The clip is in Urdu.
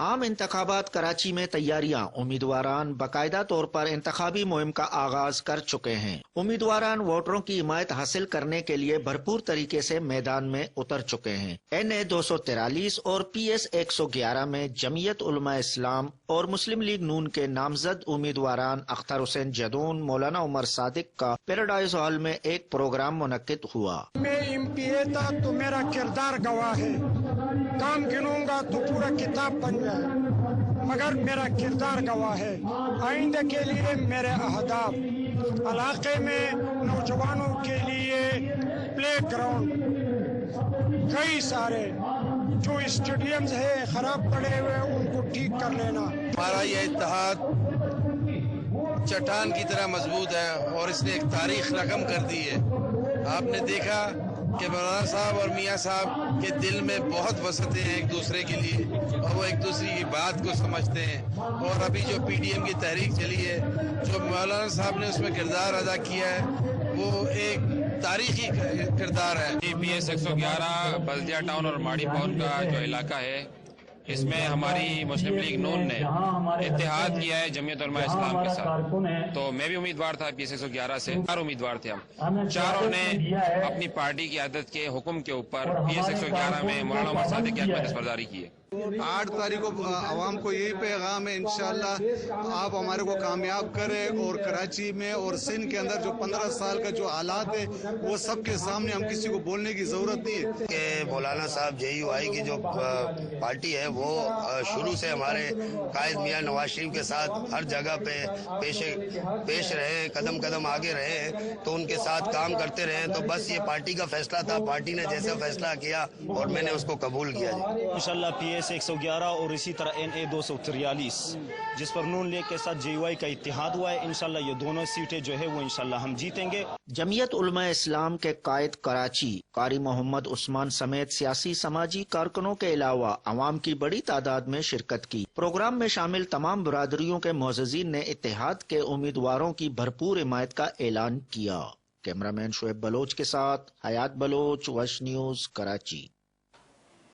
عام انتخابات کراچی میں تیاریاں، امیدواران باقاعدہ طور پر انتخابی مہم کا آغاز کر چکے ہیں۔ امیدواران ووٹروں کی حمایت حاصل کرنے کے لیے بھرپور طریقے سے میدان میں اتر چکے ہیں۔ NA 243 اور PS 111 میں جمعیت علماء اسلام اور مسلم لیگ نون کے نامزد امیدواران اختر حسین جدون، مولانا عمر صادق کا پیراڈائز ہال میں ایک پروگرام منعقد ہوا۔ میں MPA تھا تو میرا کردار گواہ ہے، کام گنوں گا تو پورا کتاب بن جائے، مگر میرا کردار گواہ ہے۔ آئندہ کے لیے میرے اہداف، علاقے میں نوجوانوں کے لیے پلے گراؤنڈ کئی سارے، جو اسٹیڈیمز ہے خراب پڑے ہوئے ان کو ٹھیک کر لینا۔ ہمارا یہ اتحاد چٹان کی طرح مضبوط ہے اور اس نے ایک تاریخ رقم کر دی ہے۔ آپ نے دیکھا کہ مولانا صاحب اور میاں صاحب کے دل میں بہت وسعتیں ہیں ایک دوسرے کے لیے، اور وہ ایک دوسرے کی بات کو سمجھتے ہیں۔ اور ابھی جو PDM کی تحریک چلی ہے، جو مولانا صاحب نے اس میں کردار ادا کیا ہے، وہ ایک تاریخی کردار ہے۔ PS 111 بلدیہ ٹاؤن اور ماڑی پاؤن کا جو علاقہ ہے، اس میں ہماری مسلم لیگ نون نے اتحاد کیا ہے جمعیت علماء اسلام کے ساتھ۔ تو میں بھی امیدوار تھا PS 111 سے، 4 امیدوار تھے ہم، چاروں نے اپنی پارٹی کی عادت کے حکم کے اوپر PS 111 میں مولانا عمر صادق کی حق میں دستبرداری کی ہے۔ 8 تاریخ کو عوام کو یہی پیغام ہے، انشاءاللہ آپ ہمارے کو کامیاب کریں، اور کراچی میں اور سندھ کے اندر جو 15 سال کا جو حالات ہے وہ سب کے سامنے، ہم کسی کو بولنے کی ضرورت نہیں ہے کہ مولانا صاحب JUI کی جو پارٹی ہے وہ شروع سے ہمارے قائد میاں نواز شریف کے ساتھ ہر جگہ پہ پیش رہے، قدم قدم آگے رہے، تو ان کے ساتھ کام کرتے رہے۔ تو بس یہ پارٹی کا فیصلہ تھا، پارٹی نے جیسا فیصلہ کیا اور میں نے اس کو قبول کیا۔ انشاءاللہ PS 111 اور اسی طرح NA 243 جس پر نون لیگ کے ساتھ JUI کا اتحاد ہوا ہے، انشاءاللہ یہ دونوں سیٹیں جو ہے وہ انشاءاللہ ہم جیتیں گے۔ جمعیت علماء اسلام کے قائد کراچی قاری محمد عثمان سمیت سیاسی سماجی کارکنوں کے علاوہ عوام کی بڑی تعداد میں شرکت کی۔ پروگرام میں شامل تمام برادریوں کے معززین نے اتحاد کے امیدواروں کی بھرپور حمایت کا اعلان کیا۔ کیمرہ مین شعیب بلوچ کے ساتھ حیات بلوچ، وش نیوز، کراچی۔